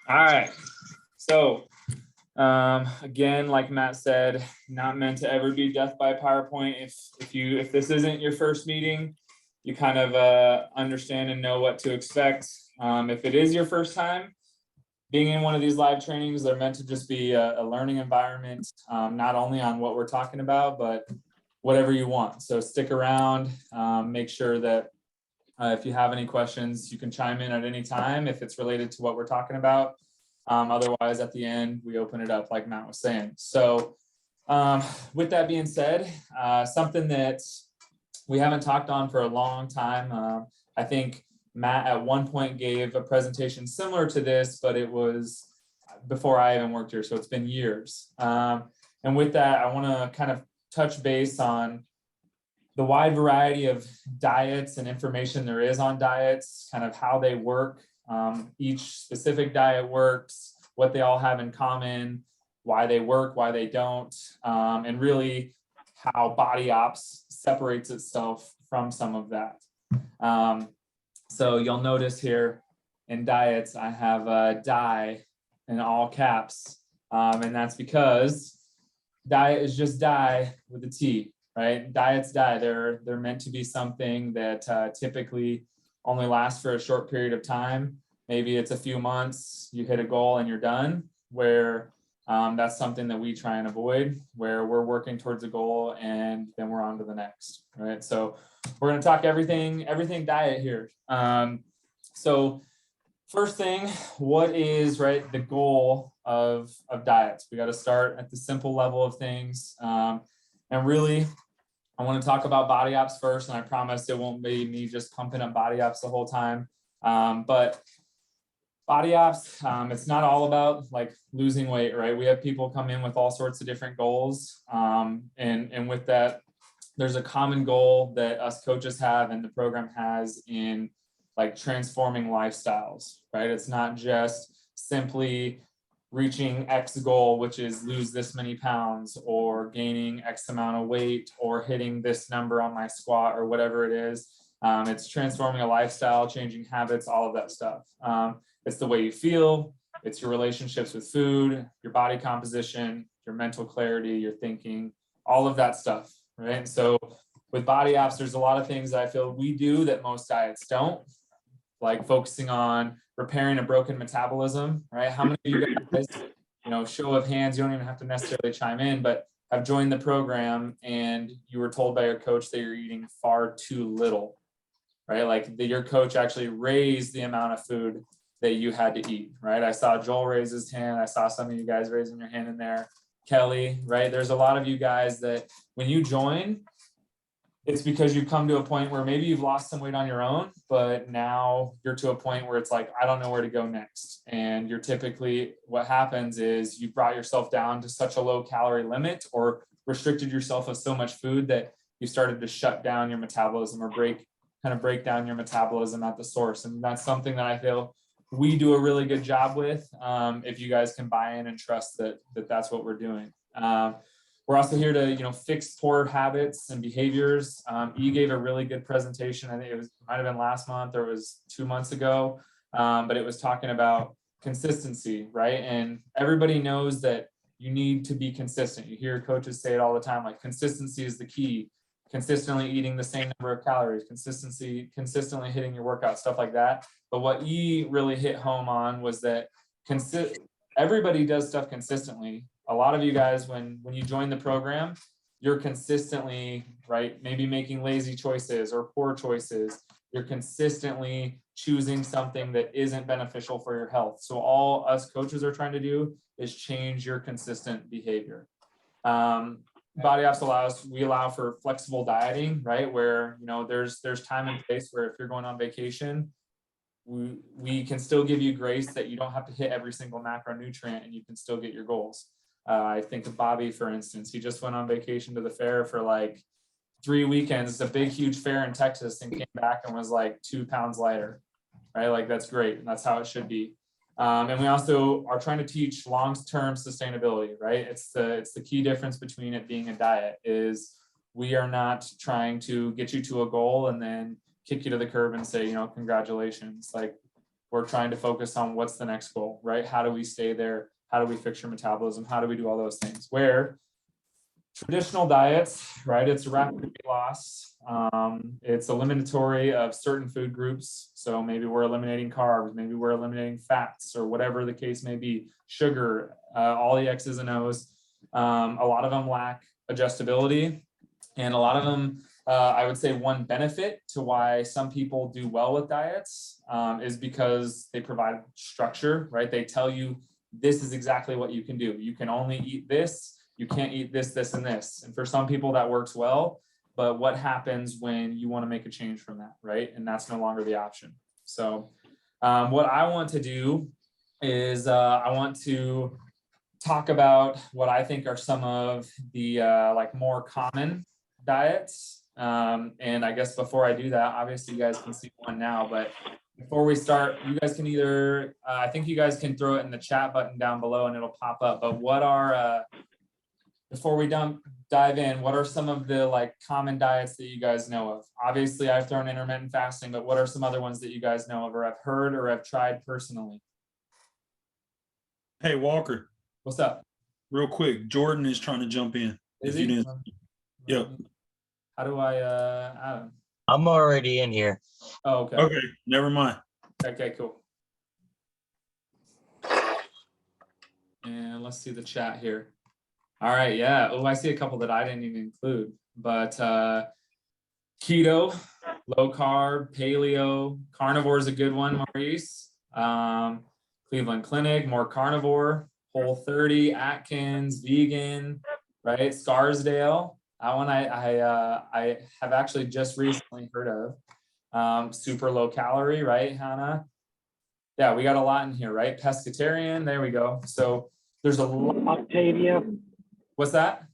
All right. So again, like Matt said, not meant to ever be death by PowerPoint. If this isn't your first meeting, you kind of understand and know what to expect. If it is your first time being in one of these live trainings, they're meant to just be a learning environment, not only on what we're talking about, but whatever you want. So stick around, make sure that if you have any questions, you can chime in at any time if it's related to what we're talking about. Otherwise, at the end, we open it up like Matt was saying. So with that being said, something that we haven't talked on for a long time, I think Matt at one point gave a presentation similar to this, but it was before I even worked here, so it's been years. And with that, I want to kind of touch base on the wide variety of diets and information there is on diets, kind of how they work. Each specific diet works, what they all have in common, why they work, why they don't, and really how Body Ops separates itself from some of that. So you'll notice here in diets, I have die in all caps, and that's because diet is just die with a T. Right? Diets die. They're meant to be something that typically only lasts for a short period of time. Maybe it's a few months, you hit a goal and you're done, where that's something that we try and avoid, where we're working towards a goal and then we're on to the next, right? So we're going to talk everything diet here. So first thing, what is, right, the goal of diets? We got to start at the simple level of things. And really, I want to talk about Body Ops first, and I promise it won't be me just pumping up Body Ops the whole time. But Body Ops, it's not all about like losing weight, right? We have people come in with all sorts of different goals. And with that, there's a common goal that us coaches have and the program has in like transforming lifestyles, right? It's not just simply reaching X goal, which is lose this many pounds or gaining X amount of weight or hitting this number on my squat or whatever it is. It's transforming a lifestyle, changing habits, all of that stuff. It's the way you feel, it's your relationships with food, your body composition, your mental clarity, your thinking, all of that stuff, right? And so with Body Ops, there's a lot of things that I feel we do that most diets don't, like focusing on repairing a broken metabolism, right? How many of you guys, show of hands, you don't even have to necessarily chime in, but have joined the program and you were told by your coach that you're eating far too little, right? Like your coach actually raised the amount of food that you had to eat, right? I saw Joel raise his hand. I saw some of you guys raising your hand in there. Kelly, right? There's a lot of you guys that when you join, it's because you've come to a point where maybe you've lost some weight on your own, but now you're to a point where it's like, I don't know where to go next. And you're typically, what happens is you brought yourself down to such a low calorie limit or restricted yourself of so much food that you started to shut down your metabolism or break down your metabolism at the source. And that's something that I feel we do a really good job with. If you guys can buy in and trust that that's what we're doing. We're also here to, fix poor habits and behaviors. You gave a really good presentation. I think it might have been last month or it was 2 months ago, but it was talking about consistency, right? And everybody knows that you need to be consistent. You hear coaches say it all the time, like consistency is the key. Consistently eating the same number of calories, consistently hitting your workout, stuff like that. But what E really hit home on was that everybody does stuff consistently. A lot of you guys, when you join the program, you're consistently, right, maybe making lazy choices or poor choices. You're consistently choosing something that isn't beneficial for your health. So all us coaches are trying to do is change your consistent behavior. Body Ops we allow for flexible dieting, right? Where, there's time and place where if you're going on vacation, we can still give you grace that you don't have to hit every single macronutrient and you can still get your goals. I think of Bobby, for instance, he just went on vacation to the fair for like 3 weekends. It's a big, huge fair in Texas and came back and was like 2 pounds lighter, right? Like that's great. And that's how it should be. And we also are trying to teach long-term sustainability, right? It's the key difference between it being a diet is we are not trying to get you to a goal and then kick you to the curb and say, congratulations. Like, we're trying to focus on what's the next goal, right? How do we stay there? How do we fix your metabolism? How do we do all those things? Where traditional diets, right? It's rapid weight loss. It's eliminatory of certain food groups. So maybe we're eliminating carbs, maybe we're eliminating fats, or whatever the case may be, sugar, all the X's and O's. A lot of them lack adjustability, and a lot of them, I would say one benefit to why some people do well with diets is because they provide structure, right? They tell you this is exactly what you can do. You can only eat this. You can't eat this, this, and this. And for some people that works well, but what happens when you want to make a change from that, right? And that's no longer the option. So what I want to do is I want to talk about what I think are some of the like more common diets. And I guess before I do that, obviously you guys can see one now, but before we start, you guys can either, I think you guys can throw it in the chat button down below and it'll pop up, but what are, before we dive in, what are some of the like common diets that you guys know of? Obviously I've thrown intermittent fasting, but what are some other ones that you guys know of or have heard or have tried personally? Hey, Walker. What's up? Real quick, Jordan is trying to jump in. Is if he? you didn't. Yep. How do I add him? I'm already in here. Oh, okay. Okay, never mind. Okay, cool. And let's see the chat here. All right, yeah. Oh, I see a couple that I didn't even include, but keto, low carb, paleo, carnivore is a good one, Maurice. Cleveland Clinic, more carnivore, Whole30, Atkins, vegan, right? Scarsdale. That one I have actually just recently heard of. Super low calorie, right, Hannah? Yeah, we got a lot in here, right? Pescatarian, there we go. So there's a lot. Octavia. What's that?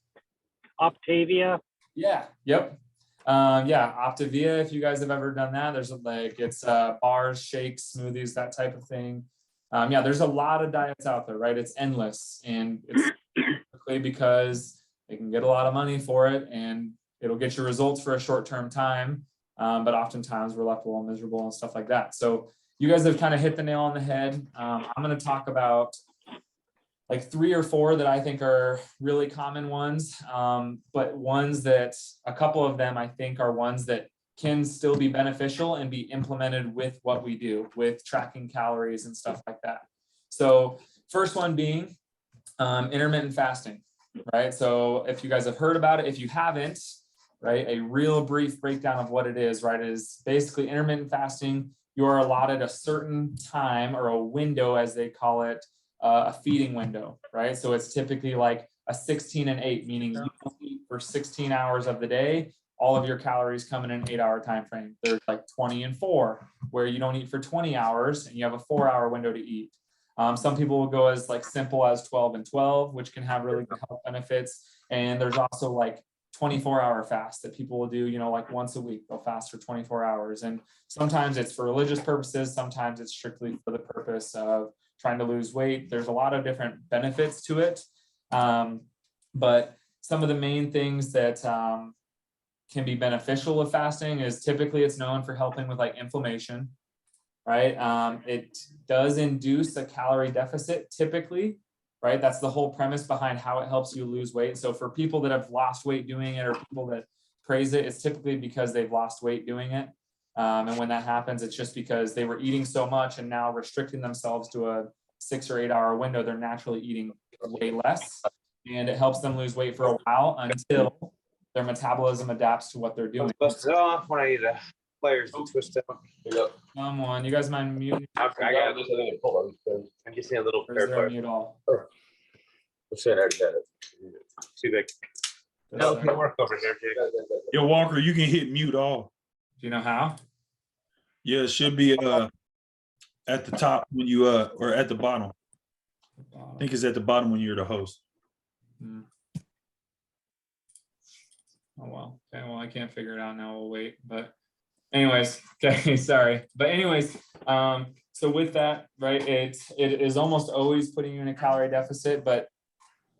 Octavia. Yeah, yep. Yeah, Optavia, if you guys have ever done that, there's like, it's bars, shakes, smoothies, that type of thing. Yeah, there's a lot of diets out there, right? It's endless, and it's typically because they can get a lot of money for it and it'll get you results for a short-term time. But oftentimes we're left a little miserable and stuff like that. So you guys have kind of hit the nail on the head. I'm going to talk about like 3 or 4 that I think are really common ones, but ones that a couple of them I think are ones that can still be beneficial and be implemented with what we do with tracking calories and stuff like that. So first one being intermittent fasting, right? So if you guys have heard about it, if you haven't, right, a real brief breakdown of what it is, right, is basically intermittent fasting. You're allotted a certain time or a window, as they call it, a feeding window, right? So it's typically like a 16 and 8, meaning you eat for 16 hours of the day. All of your calories come in an 8-hour time frame. There's like 20 and 4, where you don't eat for 20 hours and you have a 4-hour window to eat. Some people will go as like simple as 12 and 12, which can have really good health benefits. And there's also like 24-hour fast that people will do, like once a week, they'll fast for 24 hours. And sometimes it's for religious purposes. Sometimes it's strictly for the purpose of trying to lose weight. There's a lot of different benefits to it. But some of the main things that can be beneficial with fasting is typically it's known for helping with like inflammation, right? It does induce a calorie deficit typically, right? That's the whole premise behind how it helps you lose weight. So for people that have lost weight doing it or people that praise it, it's typically because they've lost weight doing it. And when that happens, it's just because they were eating so much and now restricting themselves to a 6 or 8-hour window, they're naturally eating way less. And it helps them lose weight for a while until their metabolism adapts to what they're doing. Busted off when I need a players to twist out. Come on, you guys mind muting? Okay, I got it. I'm just seeing a little Or pair is there a of mute all? too big. No, it can work over here, Jake. Yo, Walker, you can hit mute all. Do you know how? Yeah, it should be at the top when you or at the bottom. I think it's at the bottom when you're the host. Hmm. Oh, well, okay, well, I can't figure it out now, we'll wait, but anyways, okay, sorry. But anyways, so with that, right, it is almost always putting you in a calorie deficit, but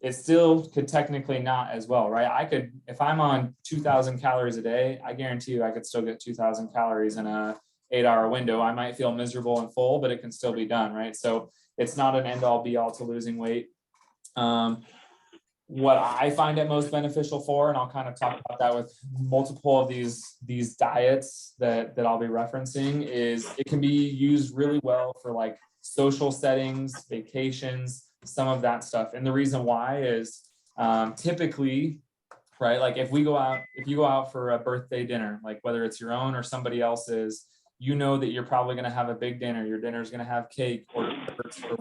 it still could technically not as well, right? I could, if I'm on 2,000 calories a day, I guarantee you I could still get 2,000 calories in a 8-hour window. I might feel miserable and full, but it can still be done, right? So it's not an end all be all to losing weight. What I find it most beneficial for, and I'll kind of talk about that with multiple of these diets that I'll be referencing, is it can be used really well for like social settings, vacations, some of that stuff. And the reason why is typically, right, like if you go out for a birthday dinner, like whether it's your own or somebody else's, you know that you're probably going to have a big dinner. Your dinner is going to have cake or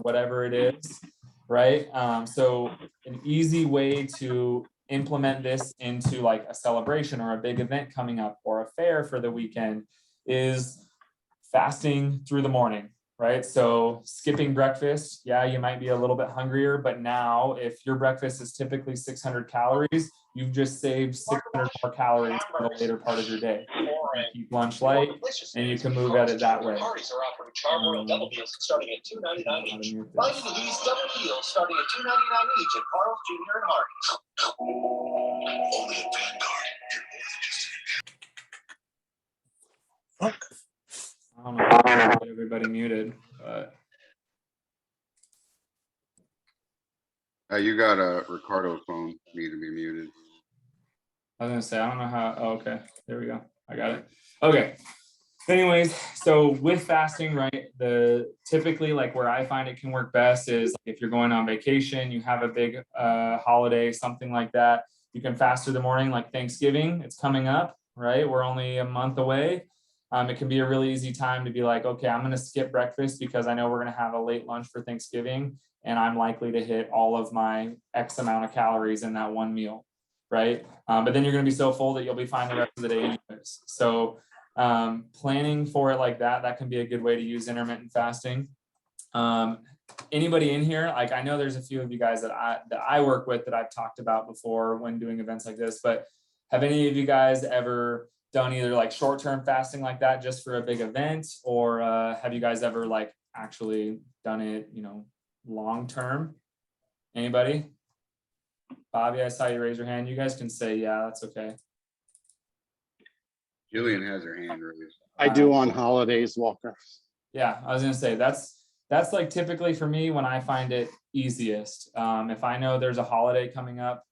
whatever it is, right? So an easy way to implement this into like a celebration or a big event coming up or a fair for the weekend is fasting through the morning, right? So skipping breakfast, yeah, you might be a little bit hungrier, but now if your breakfast is typically 600 calories, you've just saved 600 more calories for the later part of your day. You keep lunch light and you can move at it that way. Parties are offering Charbroil double deals starting at $2.99 each. Buy into these double deals starting at $2.99 each at Carl's Jr. and Hardee's. Only at Vanguard. I don't know if I can get everybody muted, but You got a Ricardo phone, need to be muted. I was gonna say, I don't know how, oh, okay, there we go, I got it. Okay, anyways, so with fasting, right, typically like where I find it can work best is like if you're going on vacation, you have a big holiday, something like that, you can fast through the morning, like Thanksgiving, it's coming up, right? We're only a month away. It can be a really easy time to be like, okay, I'm going to skip breakfast because I know we're going to have a late lunch for Thanksgiving and I'm likely to hit all of my X amount of calories in that one meal, right? But then you're going to be so full that you'll be fine the rest of the day anyways. So planning for it like that can be a good way to use intermittent fasting. Anybody in here, like I know there's a few of you guys that I work with that I've talked about before when doing events like this, but have any of you guys ever done either like short-term fasting like that just for a big event, or have you guys ever like actually done it, you know, long-term? Anybody? Bobby, I saw you raise your hand. You guys can say, yeah, that's okay. Jillian has her hand raised. I do on holidays, Walker. Yeah, I was gonna say that's like typically for me when I find it easiest. If I know there's a holiday coming up,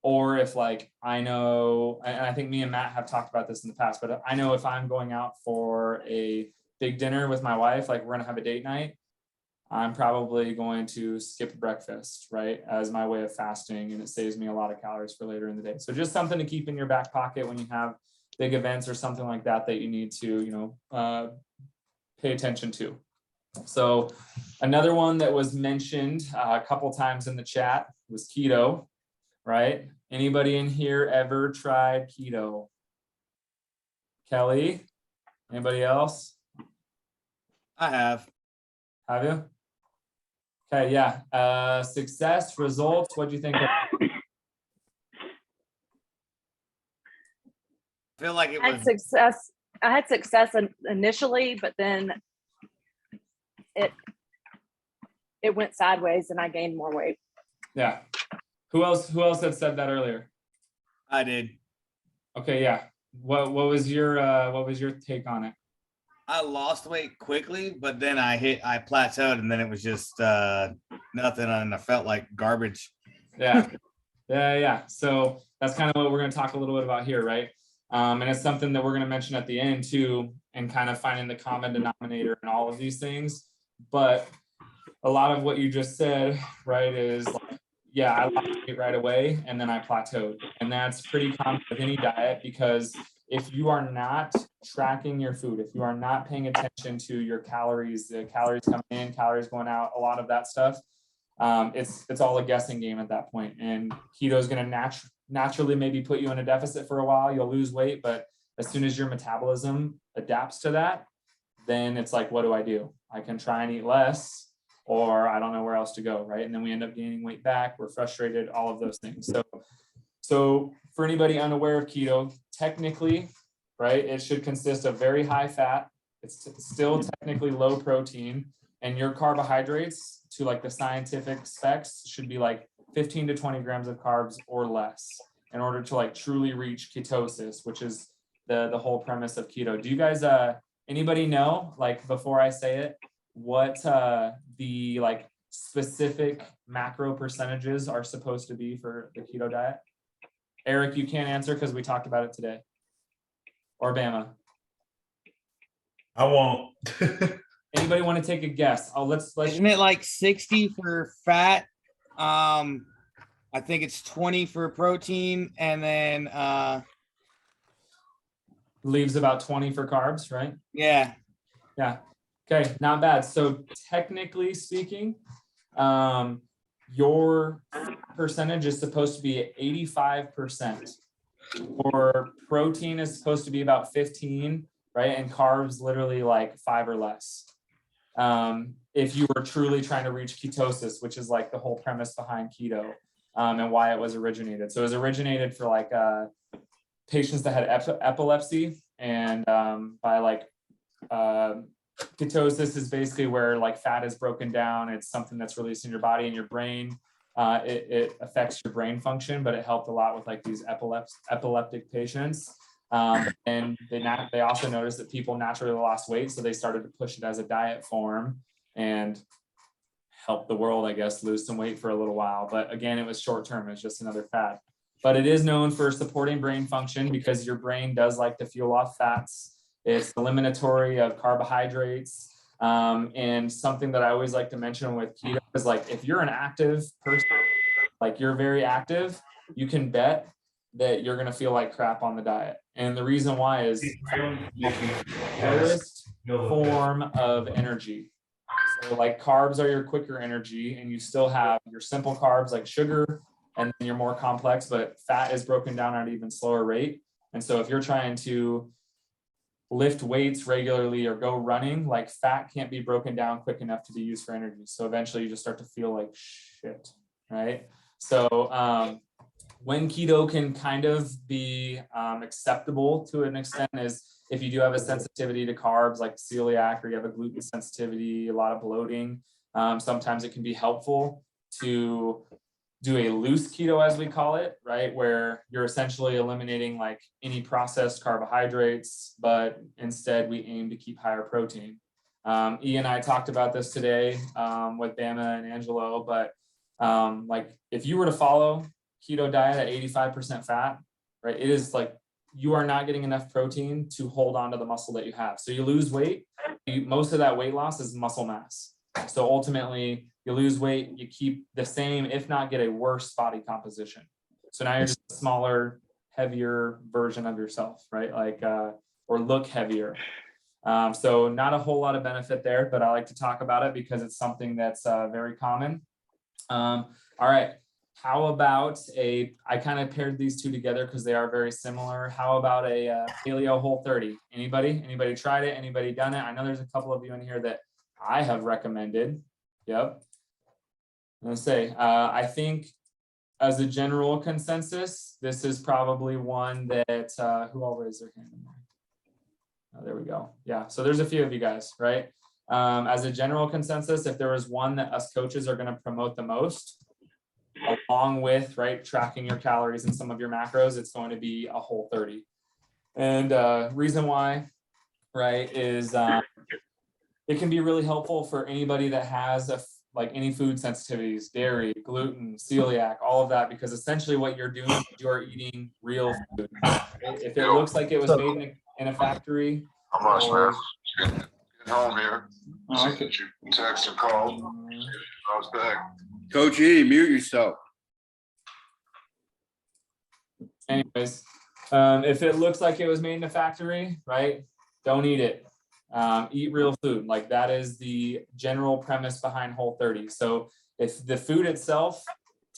or if like I know, and I think me and Matt have talked about this in the past, but I know if I'm going out for a big dinner with my wife, like we're gonna have a date night, I'm probably going to skip breakfast, right, as my way of fasting, and it saves me a lot of calories for later in the day. So just something to keep in your back pocket when you have big events or something like that that you need to, you know, pay attention to. So another one that was mentioned a couple times in the chat was keto, right? Anybody in here ever tried keto? Kelly, anybody else? I have. Have you? Okay, yeah. Success, results, what do you think? I feel like it I was. had success initially, but then it went sideways and I gained more weight. Yeah. Who else had said that earlier? I did. Okay, yeah. What was your take on it? I lost weight quickly, but then I plateaued, and then it was just nothing, and I felt like garbage. Yeah. Yeah. So that's kind of what we're going to talk a little bit about here, right? And it's something that we're going to mention at the end too, and kind of finding the common denominator in all of these things. But a lot of what you just said, right, is like, yeah, I lost weight right away and then I plateaued. And that's pretty common with any diet, because if you are not tracking your food, if you are not paying attention to your calories, the calories coming in, calories going out, a lot of that stuff, it's all a guessing game at that point. And keto is going to naturally maybe put you in a deficit for a while. You'll lose weight, but as soon as your metabolism adapts to that, then it's like, what do I do? I can try and eat less, or I don't know where else to go, right? And then we end up gaining weight back. We're frustrated, all of those things. So for anybody unaware of keto, technically, right, it should consist of very high fat. It's still technically low protein, and your carbohydrates, to like the scientific specs, should be like 15 to 20 grams of carbs or less in order to like truly reach ketosis, which is the whole premise of keto. Do you guys, anybody know, like before I say it, what the like specific macro percentages are supposed to be for the keto diet? Eric, you can't answer because we talked about it today. Or Bama. I won't. Anybody want to take a guess? Oh, let's Isn't it like 60 for fat? I think it's 20 for protein, and then leaves about 20 for carbs, right? yeah. Yeah. Okay, not bad. So technically speaking, your percentage is supposed to be 85%. Or protein is supposed to be about 15, right? And carbs literally like 5 or less. If you were truly trying to reach ketosis, which is like the whole premise behind keto, and why it was originated. So it was originated for like patients that had epilepsy, and by like ketosis is basically where like fat is broken down. It's something that's released in your body and your brain. It affects your brain function, but it helped a lot with like these epileptic patients. And they also noticed that people naturally lost weight, so they started to push it as a diet form and help the world, I guess, lose some weight for a little while. But again, it was short term. It's just another fad. But it is known for supporting brain function because your brain does like to fuel off fats. It's eliminatory of carbohydrates. And something that I always like to mention with keto is like, if you're an active person, like you're very active, you can bet that you're going to feel like crap on the diet. And the reason why is the lowest form of energy. So like carbs are your quicker energy, and you still have your simple carbs like sugar, and then your more complex, but fat is broken down at an even slower rate. And so if you're trying to lift weights regularly or go running, like fat can't be broken down quick enough to be used for energy. So eventually you just start to feel like shit, right? So when keto can kind of be acceptable to an extent is if you do have a sensitivity to carbs like celiac, or you have a gluten sensitivity, a lot of bloating. Sometimes it can be helpful to do a loose keto, as we call it, right? Where you're essentially eliminating like any processed carbohydrates, but instead we aim to keep higher protein. E and I talked about this today with Bama and Angelo, but like if you were to follow keto diet at 85% fat, right? It is like you are not getting enough protein to hold on to the muscle that you have. So you lose weight, most of that weight loss is muscle mass. So ultimately you lose weight, you keep the same, if not get a worse body composition. So now you're just a smaller, heavier version of yourself, right? Like, or look heavier. So not a whole lot of benefit there, but I like to talk about it because it's something that's very common. All right. How about I kind of paired these two together because they are very similar. How about a Paleo Whole30? Anybody tried it? Anybody done it? I know there's a couple of you in here that I have recommended. Yep. I'm gonna say, I think as a general consensus, this is probably one that, who all raised their hand in there? Oh, there we go. Yeah, so there's a few of you guys, right? As a general consensus, if there was one that us coaches are gonna promote the most, along with, right, tracking your calories and some of your macros, it's going to be a Whole30. And reason why, right, is it can be really helpful for anybody that has like any food sensitivities, dairy, gluten, celiac, all of that, because essentially what you're doing is you're eating real food. If it looks like it was made in a factory. How much, man? Getting home here. So that you can text or call. I was back. Coach E, mute yourself. Anyways, if it looks like it was made in a factory, right, don't eat it. Eat real food. Like that is the general premise behind Whole30. So if the food itself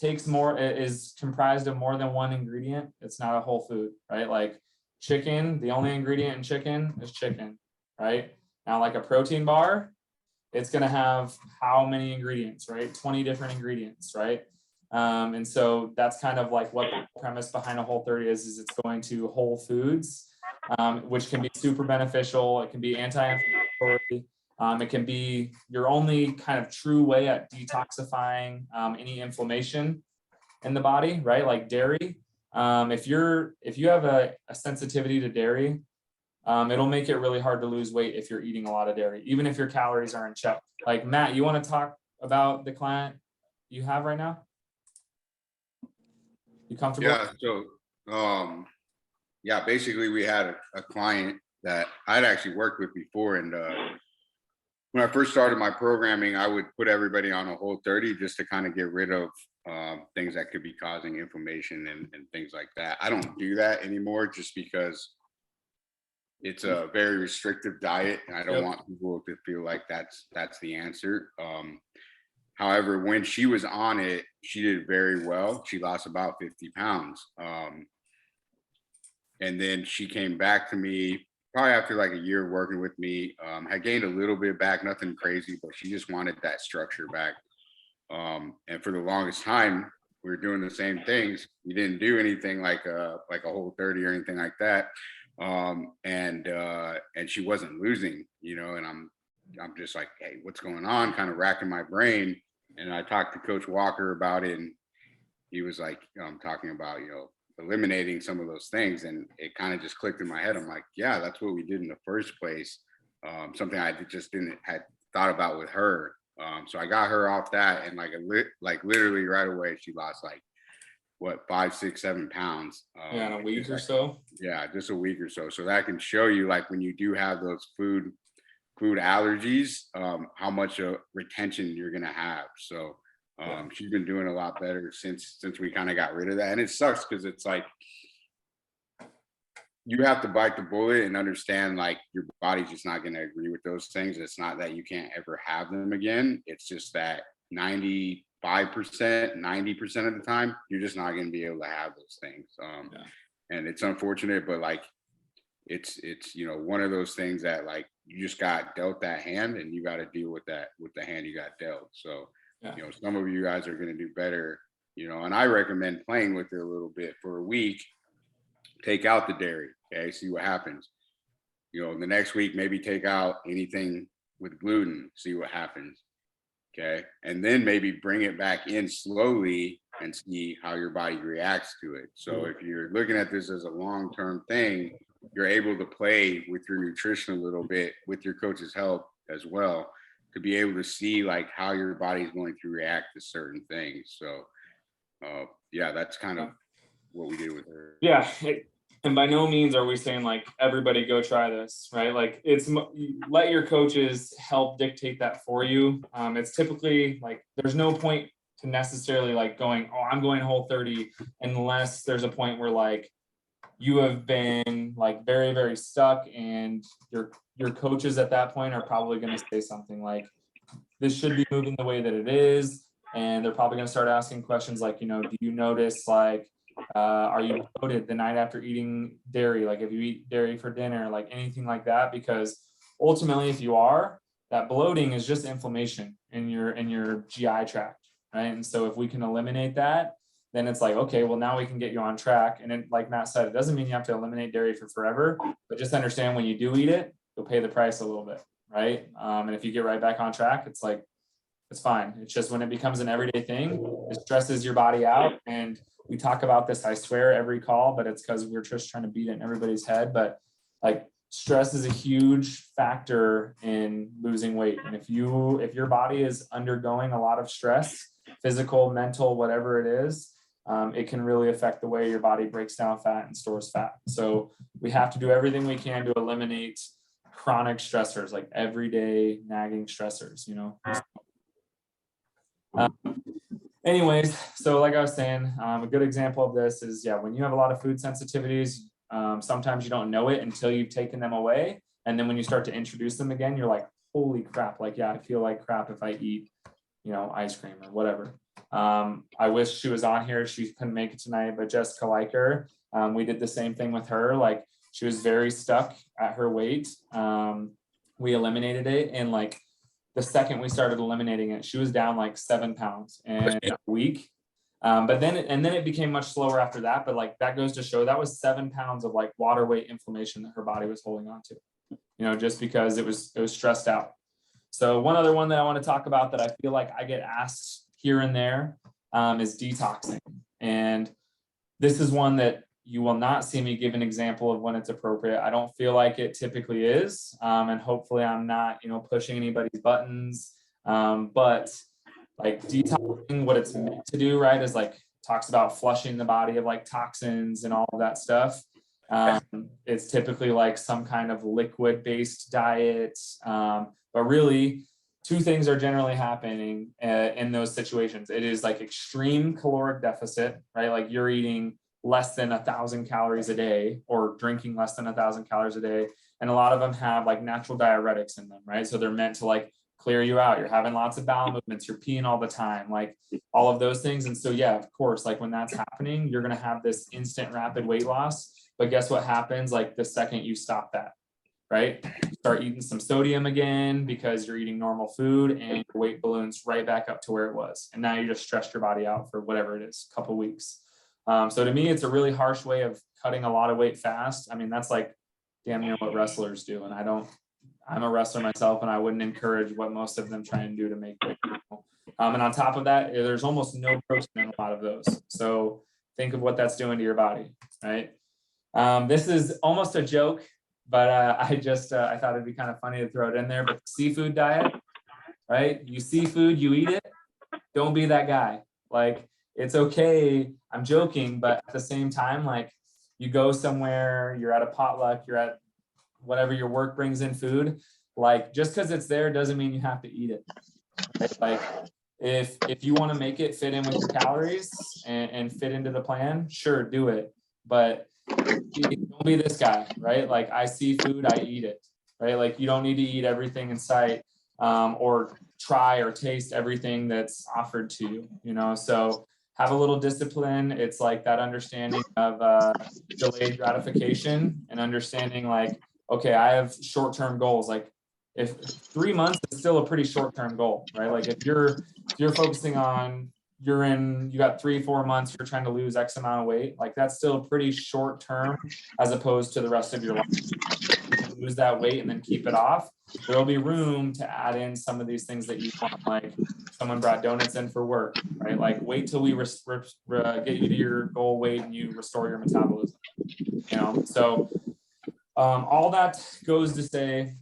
is comprised of more than one ingredient, it's not a whole food, right? Like chicken, the only ingredient in chicken is chicken, right? Now, like a protein bar, it's going to have how many ingredients, right? 20 different ingredients, right? And so that's kind of like what the premise behind a Whole30 is it's going to whole foods, which can be super beneficial. It can be anti-inflammatory. It can be your only kind of true way at detoxifying any inflammation in the body, right? Like dairy. If you have a sensitivity to dairy, it'll make it really hard to lose weight if you're eating a lot of dairy, even if your calories are in check. Like Matt, you want to talk about the client you have right now? You comfortable? Yeah, so, yeah, basically we had a client that I'd actually worked with before, and when I first started my programming, I would put everybody on a Whole30 just to kind of get rid of things that could be causing inflammation and things like that. I don't do that anymore just because it's a very restrictive diet, and I don't want people to feel like that's the answer. However, when she was on it, she did very well. She lost about 50 pounds. And then she came back to me probably after like a year working with me. Had gained a little bit back, nothing crazy, but she just wanted that structure back. And for the longest time, we were doing the same things. We didn't do anything like a Whole30 or anything like that. And she wasn't losing, you know, and I'm just like, hey, what's going on? Kind of racking my brain. And I talked to Coach Walker about it, and he was like, talking about, you know, eliminating some of those things. And it kind of just clicked in my head. I'm like, yeah, that's what we did in the first place. Something I just had thought about with her. So I got her off that, and like literally right away, she lost like what, 5, 6, 7 pounds. Yeah, in a week or so. Yeah, just a week or so. So that can show you, like, when you do have those food allergies, how much retention you're gonna have. So she's been doing a lot better since we kind of got rid of that. And it sucks because it's like you have to bite the bullet and understand, like, your body's just not gonna agree with those things. It's not that you can't ever have them again. It's just that 95%, 90% of the time, you're just not gonna be able to have those things. And it's unfortunate, but like it's you know, one of those things that, like, you just got dealt that hand, and you got to deal with that with the hand you got dealt. So you know, some of you guys are going to do better, you know, and I recommend playing with it a little bit for a week. Take out the dairy, okay, see what happens. You know, the next week maybe take out anything with gluten, see what happens. Okay, and then maybe bring it back in slowly and see how your body reacts to it. So if you're looking at this as a long-term thing, you're able to play with your nutrition a little bit with your coach's help as well, to be able to see like how your body is going to react to certain things. So yeah, that's kind of what we did with her. Yeah. And by no means are we saying like everybody go try this, right? Like, it's let your coaches help dictate that for you. It's typically like there's no point to necessarily like going, oh, I'm going Whole30, unless there's a point where like you have been like very, very stuck, and your coaches at that point are probably going to say something like, this should be moving the way that it is. And they're probably going to start asking questions like, you know, do you notice like, are you bloated the night after eating dairy? Like, if you eat dairy for dinner, like anything like that, because ultimately if you are, that bloating is just inflammation in your GI tract, right? And so if we can eliminate that, then it's like, okay, well, now we can get you on track. And then, like Matt said, it doesn't mean you have to eliminate dairy for forever, but just understand when you do eat it, you'll pay the price a little bit, right? And if you get right back on track, it's like, it's fine. It's just when it becomes an everyday thing, it stresses your body out. And we talk about this, I swear, every call, but it's because we're just trying to beat it in everybody's head. But like, stress is a huge factor in losing weight. And if your body is undergoing a lot of stress, physical, mental, whatever it is, it can really affect the way your body breaks down fat and stores fat. So we have to do everything we can to eliminate chronic stressors, like everyday nagging stressors, you know. Anyways, so like I was saying, a good example of this is, when you have a lot of food sensitivities, sometimes you don't know it until you've taken them away. And then when you start to introduce them again, you're like, holy crap, like, I feel like crap if I eat, you know, ice cream or whatever. I wish she was on here. She couldn't make it tonight, but Jessica Liker, we did the same thing with her. Like, she was very stuck at her weight. We eliminated it, and like the second we started eliminating it, she was down like 7 pounds in a week. But then it became much slower after that. But like, that goes to show that was 7 pounds of like water weight inflammation that her body was holding on to, you know, just because it was stressed out. So one other one that I want to talk about that I feel like I get asked here and there is detoxing. And this is one that you will not see me give an example of when it's appropriate. I don't feel like it typically is. And hopefully I'm not, pushing anybody's buttons. But like detoxing, what it's meant to do, right, is like talks about flushing the body of like toxins and all of that stuff. It's typically like some kind of liquid based diet. But really, two things are generally happening in those situations. It is like extreme caloric deficit, right? Like you're eating less than 1,000 calories a day or drinking less than 1,000 calories a day. And a lot of them have like natural diuretics in them, right? So they're meant to like clear you out. You're having lots of bowel movements, you're peeing all the time, like all of those things. And so, yeah, of course, like when that's happening, you're going to have this instant rapid weight loss. But guess what happens? Like the second you stop that, right? Start eating some sodium again because you're eating normal food and your weight balloons right back up to where it was. And now you just stressed your body out for whatever it is, a couple weeks. So to me, it's a really harsh way of cutting a lot of weight fast. I mean, that's like damn near what wrestlers do. And I'm a wrestler myself, and I wouldn't encourage what most of them try and do to make weight. And on top of that, there's almost no protein in a lot of those. So think of what that's doing to your body, right? This is almost a joke, but I thought it'd be kind of funny to throw it in there. But the seafood diet, right? You see food, you eat it. Don't be that guy. Like, it's okay. I'm joking, but at the same time, like you go somewhere, you're at a potluck, you're at whatever your work brings in food, like just because it's there doesn't mean you have to eat it. Right? Like if you want to make it fit in with your calories and fit into the plan, sure, do it. But don't be this guy, right? Like I see food, I eat it, right? Like you don't need to eat everything in sight or try or taste everything that's offered to you, so have a little discipline. It's like that understanding of delayed gratification and understanding like, okay, I have short-term goals. Like if 3 months is still a pretty short-term goal, right? Like if you're focusing on, you got 3-4 months, you're trying to lose X amount of weight, like that's still pretty short-term as opposed to the rest of your life. You can lose that weight and then keep it off. There'll be room to add in some of these things that you want, like someone brought donuts in for work, right? Like wait till we get you to your goal weight and you restore your metabolism, So all that goes to say,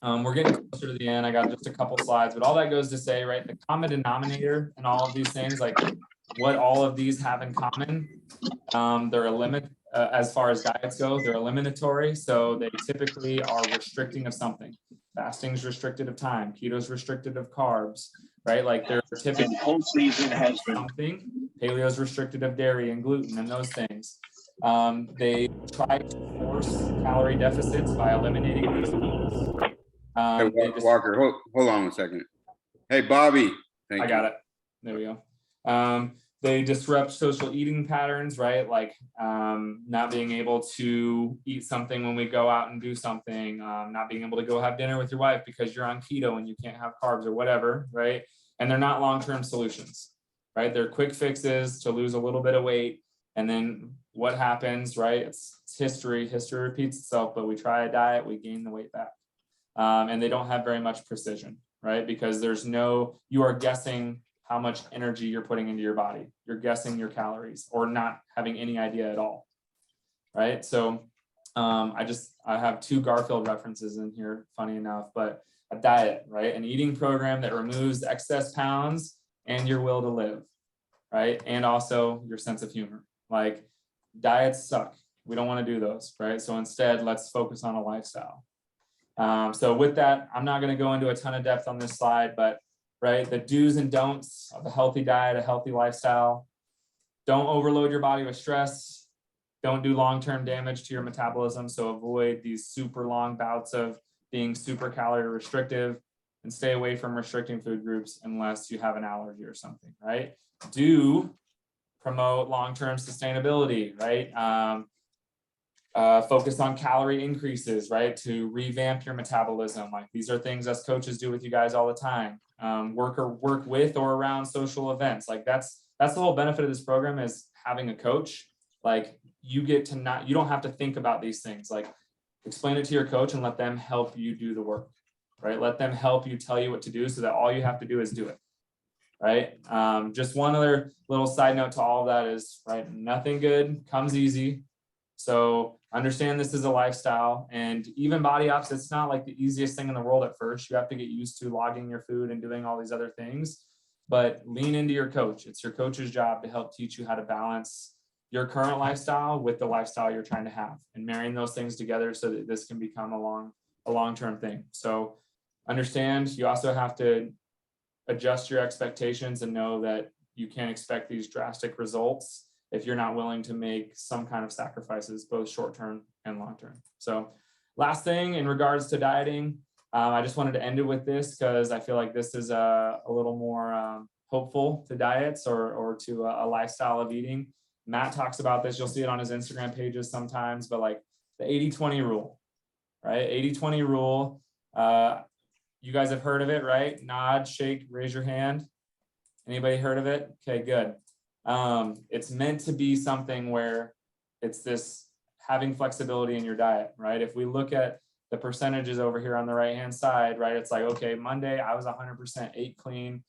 we're getting closer to the end. I got just a couple slides, but all that goes to say, right, the common denominator and all of these things, like what all of these have in common, they're a limit. As far as diets go, they're eliminatory. So they typically are restricting of something. Fasting is restricted of time. Keto is restricted of carbs, right? Like they're typically whole season has been something. Paleo is restricted of dairy and gluten and those things. They try to force calorie deficits by eliminating these foods. Hey, Walker, hold on 1 second. Hey, Bobby. I got it. There we go. They disrupt social eating patterns, right? Like not being able to eat something when we go out and do something, not being able to go have dinner with your wife because you're on keto and you can't have carbs or whatever, right? And they're not long-term solutions, right? They're quick fixes to lose a little bit of weight. And then what happens, right? It's history. History repeats itself, but we try a diet, we gain the weight back. And they don't have very much precision, right? Because you are guessing how much energy you're putting into your body. You're guessing your calories or not having any idea at all, right? So I have 2 Garfield references in here, funny enough, but a diet, right? An eating program that removes excess pounds and your will to live, right? And also your sense of humor. Like diets suck. We don't want to do those, right? So instead, let's focus on a lifestyle. So with that, I'm not going to go into a ton of depth on this slide, but right, the do's and don'ts of a healthy diet, a healthy lifestyle. Don't overload your body with stress. Don't do long-term damage to your metabolism. So avoid these super long bouts of being super calorie restrictive and stay away from restricting food groups unless you have an allergy or something, right? Do promote long-term sustainability, right? Focus on calorie increases, right? To revamp your metabolism. Like these are things us coaches do with you guys all the time. Work with or around social events. Like that's the whole benefit of this program is having a coach. Like you don't have to think about these things. Like explain it to your coach and let them help you do the work, right? Let them help you, tell you what to do so that all you have to do is do it, right? Just one other little side note to all of that is, right, nothing good comes easy. So understand this is a lifestyle, and even body ops, it's not like the easiest thing in the world at first. You have to get used to logging your food and doing all these other things, but lean into your coach. It's your coach's job to help teach you how to balance your current lifestyle with the lifestyle you're trying to have, and marrying those things together so that this can become a long-term thing. So understand you also have to adjust your expectations and know that you can't expect these drastic results if you're not willing to make some kind of sacrifices, both short-term and long-term. So last thing in regards to dieting, I just wanted to end it with this because I feel like this is a little more hopeful to diets or to a lifestyle of eating. Matt talks about this. You'll see it on his Instagram pages sometimes, but like the 80-20 rule, right? 80-20 rule. You guys have heard of it, right? Nod, shake, raise your hand. Anybody heard of it? Okay, good. It's meant to be something where it's this having flexibility in your diet, right? If we look at the percentages over here on the right-hand side, right? It's like, okay, Monday, I was 100% ate clean,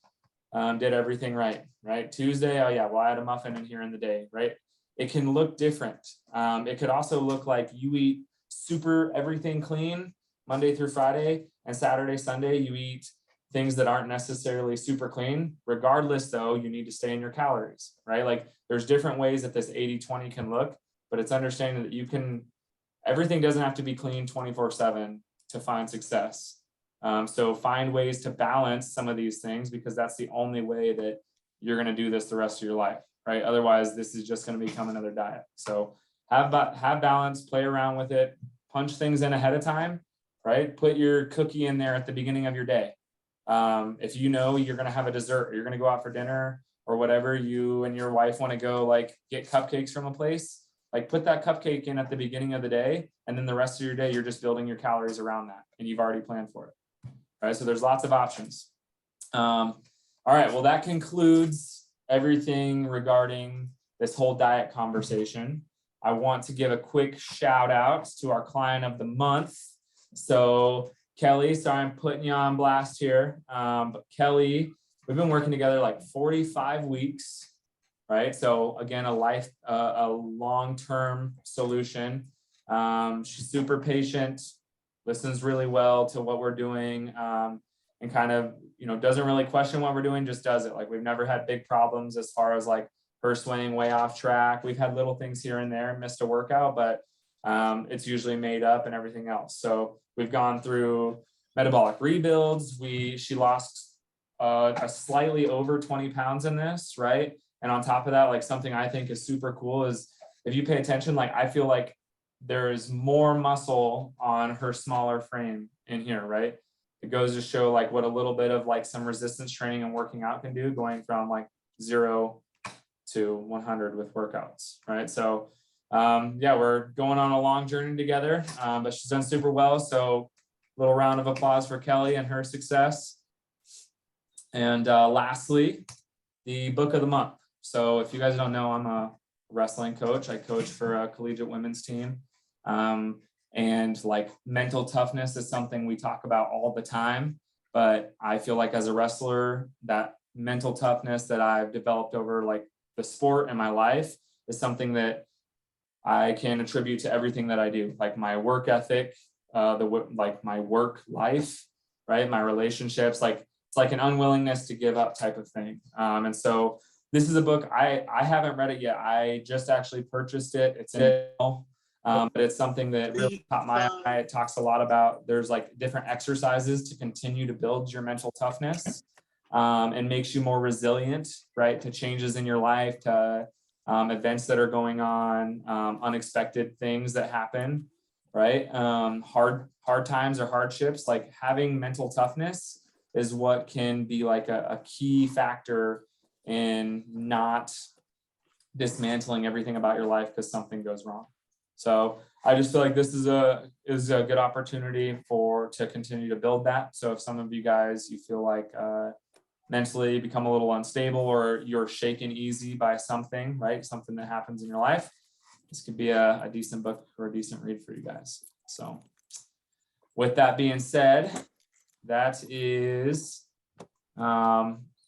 did everything right? Tuesday, oh yeah, well, I had a muffin in here in the day, right? It can look different. It could also look like you eat super everything clean Monday through Friday, and Saturday, Sunday, you eat things that aren't necessarily super clean. Regardless though, you need to stay in your calories, right? Like there's different ways that this 80-20 can look, but it's understanding that you can, everything doesn't have to be clean 24/7 to find success. So find ways to balance some of these things, because that's the only way that you're going to do this the rest of your life, right? Otherwise, this is just going to become another diet. So have balance, play around with it, punch things in ahead of time, right? Put your cookie in there at the beginning of your day. If you know you're going to have a dessert, or you're going to go out for dinner or whatever, you and your wife want to go like get cupcakes from a place, like put that cupcake in at the beginning of the day, and then the rest of your day, you're just building your calories around that and you've already planned for it. All right. So there's lots of options. All right. Well, that concludes everything regarding this whole diet conversation. I want to give a quick shout out to our client of the month. So Kelly, sorry, I'm putting you on blast here. But Kelly, we've been working together like 45 weeks, right? So again, a long-term solution. She's super patient, listens really well to what we're doing, and kind of, doesn't really question what we're doing, just does it. Like we've never had big problems as far as like her swaying way off track. We've had little things here and there, missed a workout, but it's usually made up and everything else. So we've gone through metabolic rebuilds. She lost a slightly over 20 pounds in this, right? And on top of that, like something I think is super cool is if you pay attention, like I feel like there's more muscle on her smaller frame in here, right? It goes to show like what a little bit of like some resistance training and working out can do, going from like 0 to 100 with workouts, right? So yeah, we're going on a long journey together, but she's done super well. So a little round of applause for Kelly and her success. And lastly, the book of the month. So if you guys don't know, I'm a wrestling coach. I coach for a collegiate women's team. And like mental toughness is something we talk about all the time, but I feel like as a wrestler, that mental toughness that I've developed over like the sport and my life is something that I can attribute to everything that I do, like my work ethic, like my work life, right? My relationships, like it's like an unwillingness to give up type of thing. And so this is a book, I haven't read it yet. I just actually purchased it. It's in but it's something that really caught my eye. It talks a lot about, there's like different exercises to continue to build your mental toughness, and makes you more resilient, right? To changes in your life, to events that are going on, unexpected things that happen, right? Hard times or hardships, like having mental toughness is what can be like a key factor in not dismantling everything about your life because something goes wrong. So I just feel like this is a good opportunity to continue to build that. So if some of you guys, you feel like mentally become a little unstable, or you're shaken easy by something, right? Something that happens in your life, this could be a decent book or a decent read for you guys. So with that being said, that is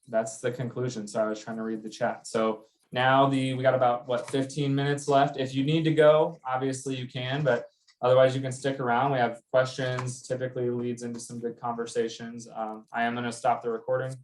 that's the conclusion. So I was trying to read the chat. So now we got about, what, 15 minutes left. If you need to go, obviously you can, but otherwise you can stick around. We have questions, typically leads into some good conversations. I am going to stop the recording.